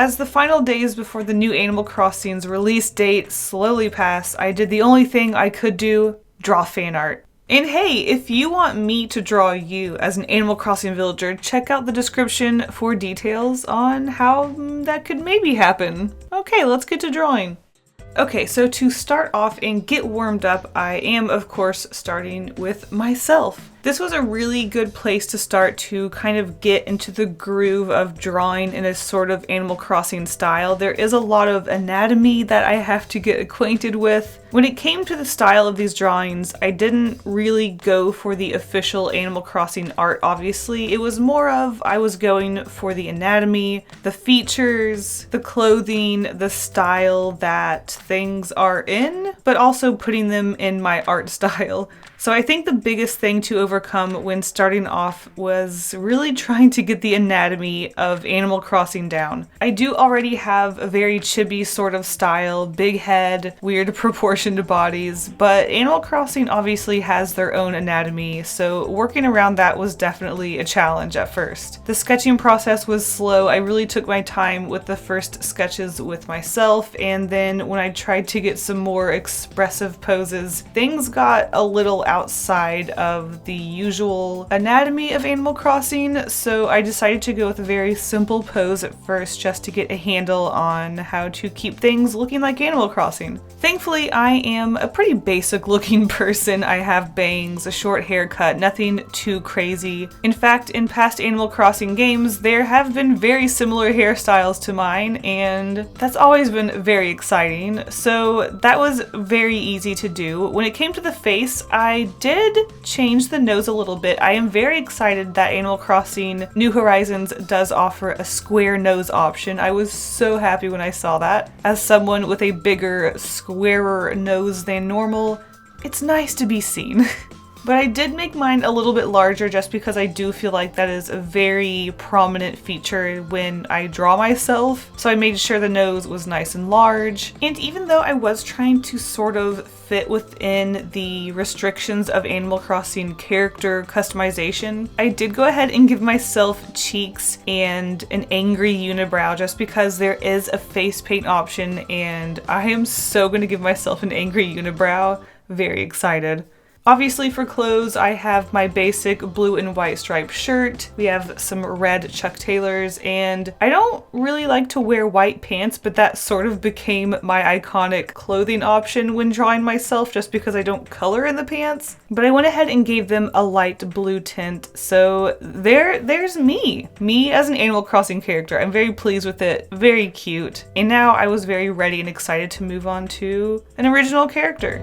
As the final days before the new Animal Crossing's release date slowly passed, I did the only thing I could do, draw fan art. And hey, if you want me to draw you as an Animal Crossing villager, check out the description for details on how that could maybe happen. Okay, let's get to drawing. Okay, so to start off and get warmed up, I am of course starting with myself. This was a really good place to start to kind of get into the groove of drawing in a sort of Animal Crossing style. There is a lot of anatomy that I have to get acquainted with. When it came to the style of these drawings, I didn't really go for the official Animal Crossing art, obviously. It was more of I was going for the anatomy, the features, the clothing, the style that things are in, but also putting them in my art style. So I think the biggest thing to overcome when starting off was really trying to get the anatomy of Animal Crossing down. I do already have a very chibi sort of style, big head, weird proportioned bodies, but Animal Crossing obviously has their own anatomy, so working around that was definitely a challenge at first. The sketching process was slow. I really took my time with the first sketches with myself, and then when I tried to get some more expressive poses, things got a little outside of the usual anatomy of Animal Crossing, so I decided to go with a very simple pose at first just to get a handle on how to keep things looking like Animal Crossing. Thankfully, I am a pretty basic looking person. I have bangs, a short haircut, nothing too crazy. In fact, in past Animal Crossing games, there have been very similar hairstyles to mine, and that's always been very exciting, so that was very easy to do. When it came to the face, I did change the nose a little bit. I am very excited that Animal Crossing New Horizons does offer a square nose option. I was so happy when I saw that. As someone with a bigger, squarer nose than normal, it's nice to be seen. But I did make mine a little bit larger just because I do feel like that is a very prominent feature when I draw myself. So I made sure the nose was nice and large. And even though I was trying to sort of fit within the restrictions of Animal Crossing character customization, I did go ahead and give myself cheeks and an angry unibrow just because there is a face paint option, and I am so going to give myself an angry unibrow. Very excited. Obviously for clothes, I have my basic blue and white striped shirt. We have some red Chuck Taylors, and I don't really like to wear white pants, but that sort of became my iconic clothing option when drawing myself just because I don't color in the pants. But I went ahead and gave them a light blue tint, so there's me. Me as an Animal Crossing character. I'm very pleased with it, very cute. And now I was very ready and excited to move on to an original character.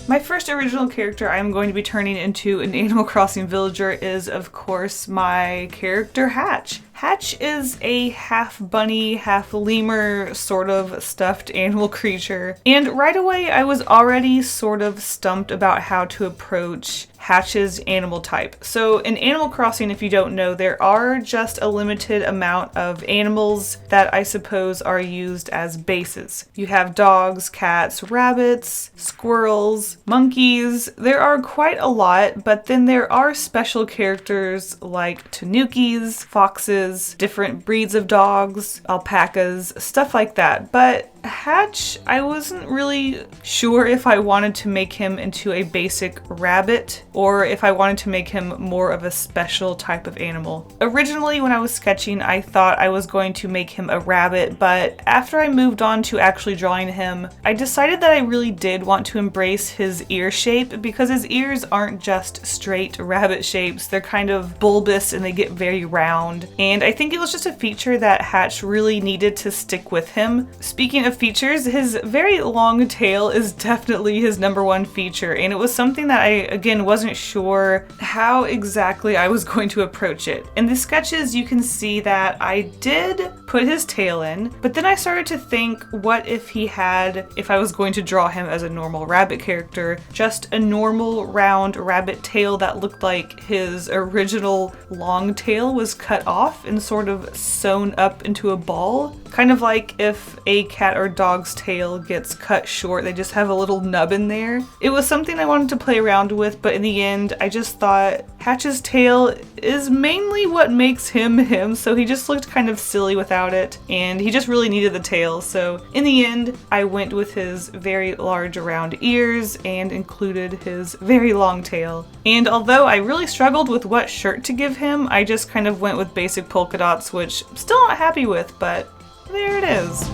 My first original character I'm going to be turning into an Animal Crossing villager is, of course, my character Hatch. Hatch is a half bunny, half lemur sort of stuffed animal creature, and right away I was already sort of stumped about how to approach Hatch's animal type. So in Animal Crossing, if you don't know, there are just a limited amount of animals that I suppose are used as bases. You have dogs, cats, rabbits, squirrels, monkeys. There are quite a lot, but then there are special characters like tanukis, foxes, different breeds of dogs, alpacas, stuff like that. But Hatch, I wasn't really sure if I wanted to make him into a basic rabbit or if I wanted to make him more of a special type of animal. Originally, when I was sketching, I thought I was going to make him a rabbit, but after I moved on to actually drawing him, I decided that I really did want to embrace his ear shape because his ears aren't just straight rabbit shapes. They're kind of bulbous and they get very round. And I think it was just a feature that Hatch really needed to stick with him. Speaking of features, his very long tail is definitely his #1 feature, and it was something that I, again, wasn't sure how exactly I was going to approach it. In the sketches, you can see that I did put his tail in, but then I started to think, what if I was going to draw him as a normal rabbit character, just a normal round rabbit tail that looked like his original long tail was cut off and sort of sewn up into a ball? Kind of like if a cat or dog's tail gets cut short, they just have a little nub in there. It was something I wanted to play around with, but in the end, I just thought Hatch's tail is mainly what makes him him, so he just looked kind of silly without it, and he just really needed the tail. So in the end, I went with his very large round ears and included his very long tail. And although I really struggled with what shirt to give him, I just kind of went with basic polka dots, which I'm still not happy with, but there it is.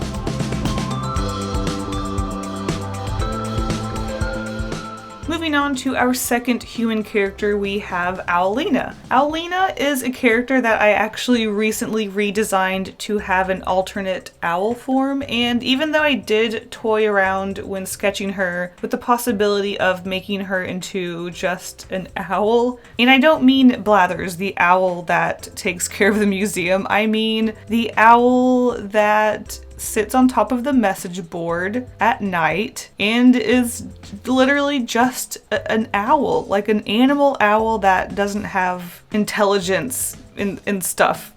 Moving on to our second human character, we have Owlina. Owlina is a character that I actually recently redesigned to have an alternate owl form, and even though I did toy around when sketching her with the possibility of making her into just an owl, and I don't mean Blathers, the owl that takes care of the museum, I mean the owl that sits on top of the message board at night and is literally just an owl, like an animal owl that doesn't have intelligence and stuff.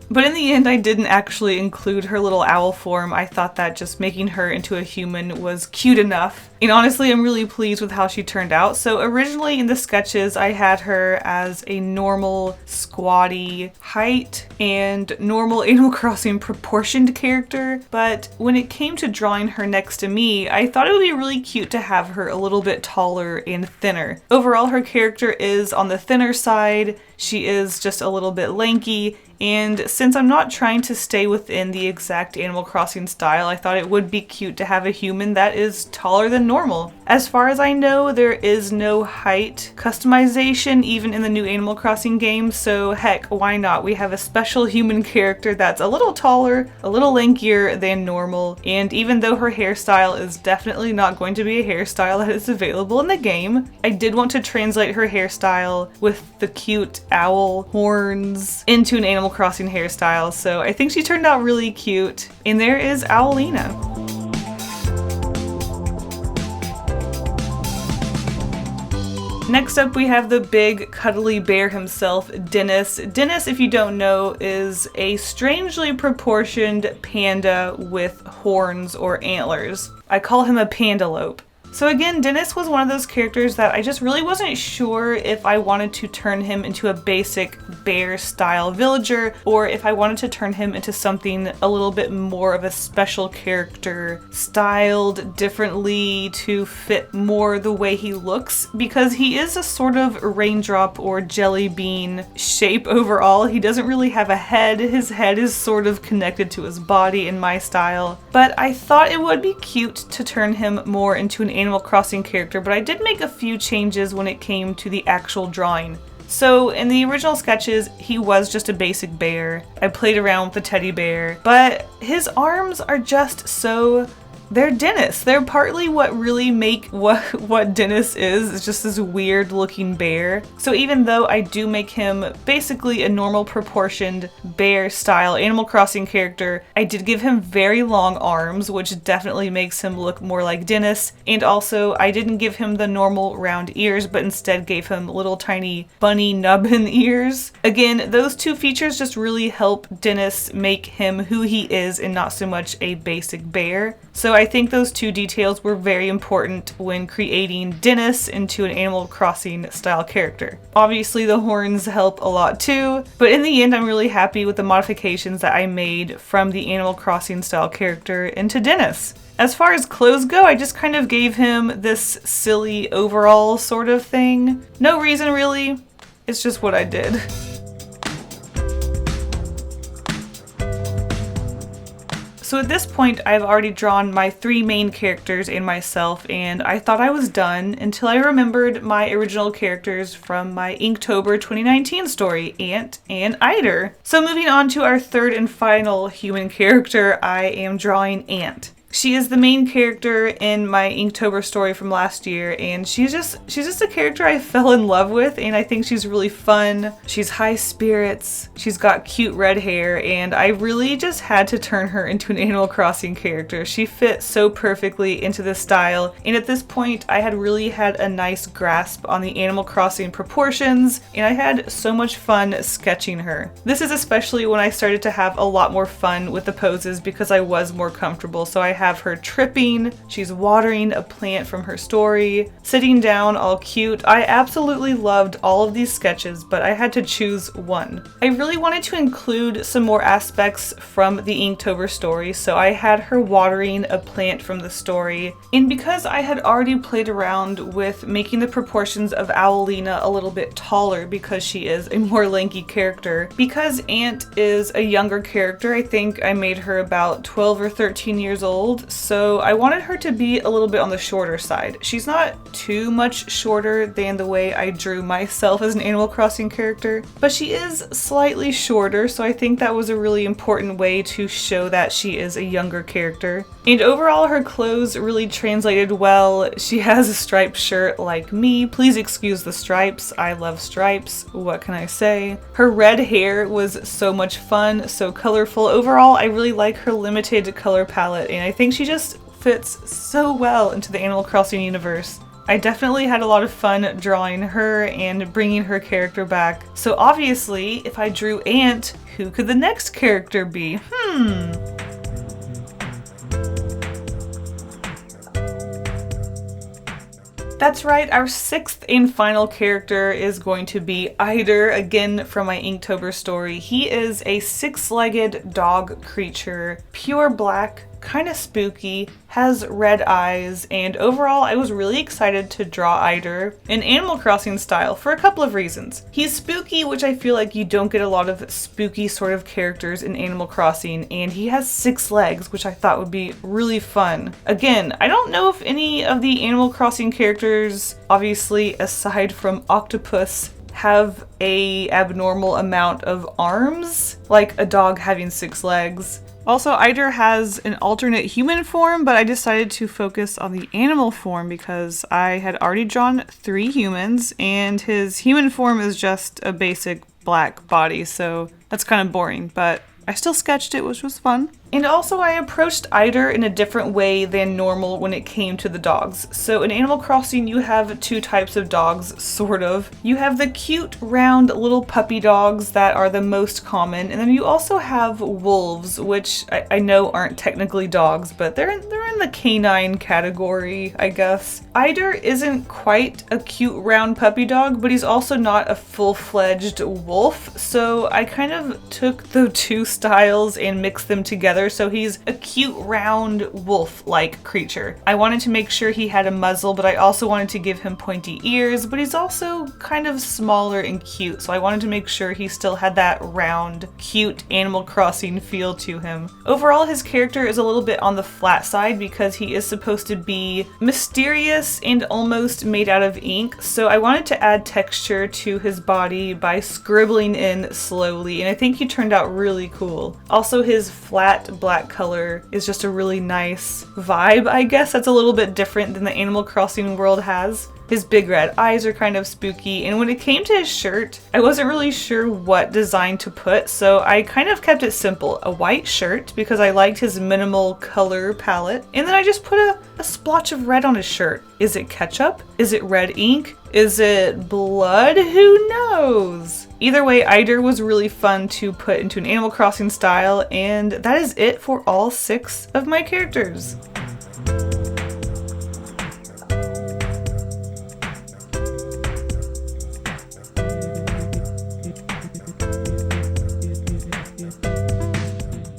But in the end, I didn't actually include her little owl form. I thought that just making her into a human was cute enough. And honestly, I'm really pleased with how she turned out. So originally in the sketches, I had her as a normal, squatty height and normal Animal Crossing proportioned character. But when it came to drawing her next to me, I thought it would be really cute to have her a little bit taller and thinner. Overall, her character is on the thinner side. She is just a little bit lanky. And since I'm not trying to stay within the exact Animal Crossing style, I thought it would be cute to have a human that is taller than normal. As far as I know, there is no height customization even in the new Animal Crossing game, so heck, why not? We have a special human character that's a little taller, a little lankier than normal, and even though her hairstyle is definitely not going to be a hairstyle that is available in the game, I did want to translate her hairstyle with the cute owl horns into an Animal Crossing hairstyle, so I think she turned out really cute. And there is Owlina. Next up, we have the big cuddly bear himself, Dennis. Dennis, if you don't know, is a strangely proportioned panda with horns or antlers. I call him a pandalope. So again, Dennis was one of those characters that I just really wasn't sure if I wanted to turn him into a basic bear style villager or if I wanted to turn him into something a little bit more of a special character, styled differently to fit more the way he looks, because he is a sort of raindrop or jelly bean shape overall. He doesn't really have a head. His head is sort of connected to his body in my style, but I thought it would be cute to turn him more into an Animal Crossing character, but I did make a few changes when it came to the actual drawing. So in the original sketches, he was just a basic bear. I played around with the teddy bear, but his arms are just so... they're Dennis. They're partly what really make what Dennis is just this weird looking bear. So even though I do make him basically a normal proportioned bear style Animal Crossing character, I did give him very long arms, which definitely makes him look more like Dennis. And also I didn't give him the normal round ears, but instead gave him little tiny bunny nubbin ears. Again, those two features just really help Dennis make him who he is and not so much a basic bear. So I think those two details were very important when creating Dennis into an Animal Crossing style character. Obviously the horns help a lot too, but in the end I'm really happy with the modifications that I made from the Animal Crossing style character into Dennis. As far as clothes go, I just kind of gave him this silly overall sort of thing. No reason really, it's just what I did. So at this point, I've already drawn my three main characters and myself, and I thought I was done until I remembered my original characters from my Inktober 2019 story, Ant and Eider. So moving on to our third and final human character, I am drawing Ant. She is the main character in my Inktober story from last year, and she's just a character I fell in love with, and I think she's really fun. She's high spirits, she's got cute red hair, and I really just had to turn her into an Animal Crossing character. She fit so perfectly into this style, and at this point I had really had a nice grasp on the Animal Crossing proportions, and I had so much fun sketching her. This is especially when I started to have a lot more fun with the poses because I was more comfortable, so I have her tripping, she's watering a plant from her story, sitting down all cute. I absolutely loved all of these sketches, but I had to choose one. I really wanted to include some more aspects from the Inktober story, so I had her watering a plant from the story. And because I had already played around with making the proportions of Owlina a little bit taller because she is a more lanky character, because Ant is a younger character, I think I made her about 12 or 13 years old, so I wanted her to be a little bit on the shorter side. She's not too much shorter than the way I drew myself as an Animal Crossing character, but she is slightly shorter, so I think that was a really important way to show that she is a younger character. And overall, her clothes really translated well. She has a striped shirt like me. Please excuse the stripes. I love stripes. What can I say? Her red hair was so much fun, so colorful. Overall, I really like her limited color palette, and I think she just fits so well into the Animal Crossing universe. I definitely had a lot of fun drawing her and bringing her character back. So obviously, if I drew Ant, who could the next character be? That's right, our sixth and final character is going to be Eider, again from my Inktober story. He is a six-legged dog creature, pure black, kind of spooky, has red eyes, and overall I was really excited to draw Eider in Animal Crossing style for a couple of reasons. He's spooky, which I feel like you don't get a lot of spooky sort of characters in Animal Crossing, and he has 6 legs, which I thought would be really fun. Again, I don't know if any of the Animal Crossing characters, obviously aside from Octopus, have a abnormal amount of arms, like a dog having 6 legs. Also, Eider has an alternate human form, but I decided to focus on the animal form because I had already drawn 3 humans, and his human form is just a basic black body, so that's kind of boring, but I still sketched it, which was fun. And also I approached Eider in a different way than normal when it came to the dogs. So in Animal Crossing you have 2 types of dogs, sort of. You have the cute, round, little puppy dogs that are the most common, and then you also have wolves, which I know aren't technically dogs, but they're in the canine category, I guess. Eider isn't quite a cute, round puppy dog, but he's also not a full-fledged wolf, so I kind of took the 2 styles and mixed them together. So he's a cute, round, wolf-like creature. I wanted to make sure he had a muzzle, but I also wanted to give him pointy ears, but he's also kind of smaller and cute, so I wanted to make sure he still had that round, cute Animal Crossing feel to him. Overall, his character is a little bit on the flat side because he is supposed to be mysterious and almost made out of ink, so I wanted to add texture to his body by scribbling in slowly, and I think he turned out really cool. Also, his flat black color is just a really nice vibe, I guess. That's a little bit different than the Animal Crossing world has. His big red eyes are kind of spooky, and when it came to his shirt, I wasn't really sure what design to put, so I kind of kept it simple. A white shirt, because I liked his minimal color palette, and then I just put a splotch of red on his shirt. Is it ketchup? Is it red ink? Is it blood? Who knows? Either way, Eider was really fun to put into an Animal Crossing style, and that is it for all 6 of my characters.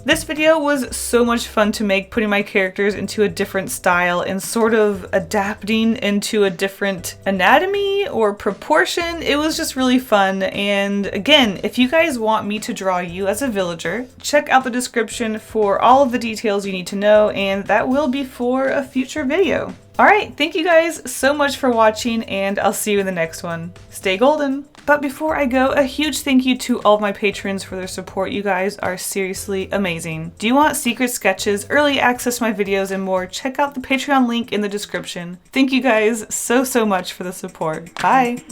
This video was so much fun to make, putting my characters into a different style and sort of adapting into a different anatomy or proportion. It was just really fun, and again, if you guys want me to draw you as a villager, check out the description for all of the details you need to know, and that will be for a future video. Alright, thank you guys so much for watching, and I'll see you in the next one. Stay golden! But before I go, a huge thank you to all of my patrons for their support. You guys are seriously amazing. Do you want secret sketches, early access to my videos, and more? Check out the Patreon link in the description. Thank you guys so much for the support. Bye!